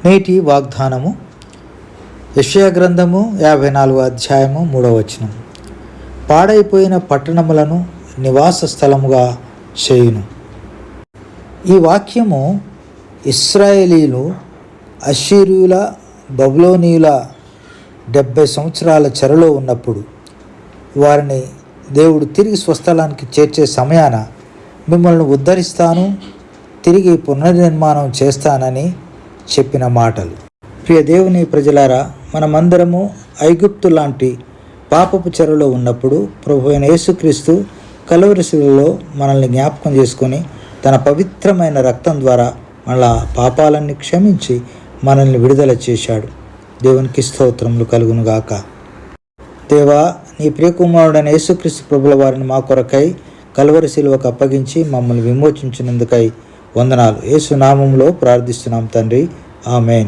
నేటి వాగ్దానము యెషయా గ్రంథము 54వ అధ్యాయము 3వ వచనం. పాడైపోయిన పట్టణములను నివాస స్థలముగా చేయును. ఈ వాక్యము ఇశ్రాయేలీలు అష్షూరీయుల బబులోనీయుల 70 సంవత్సరాల చెరలో ఉన్నప్పుడు వారిని దేవుడు తిరిగి స్వస్థలానికి చేర్చే సమయాన మిమ్మల్ని ఉద్ధరిస్తాను, తిరిగి పునర్నిర్మాణం చేస్తానని చెప్పిన మాటలు. ప్రియ దేవుని ప్రజలారా, మనమందరము ఐగుప్తు లాంటి పాపపు చెరలో ఉన్నప్పుడు ప్రభు అయిన యేసుక్రీస్తు కలువరి శిలువలో మనల్ని జ్ఞాపకం చేసుకొని తన పవిత్రమైన రక్తం ద్వారా మన పాపాలన్నీ క్షమించి మనల్ని విడుదల చేశాడు. దేవునికి స్తోత్రములు కలుగునుగాక. దేవా, నీ ప్రియకుమారుడైన యేసుక్రీస్తు ప్రభుల వారిని మా కొరకై కలువరి శిలువకు అప్పగించి మమ్మల్ని విమోచించినందుకై వందనాలు. యేసు నామములో ప్రార్థిస్తున్నాం తండ్రి, ఆమేన్.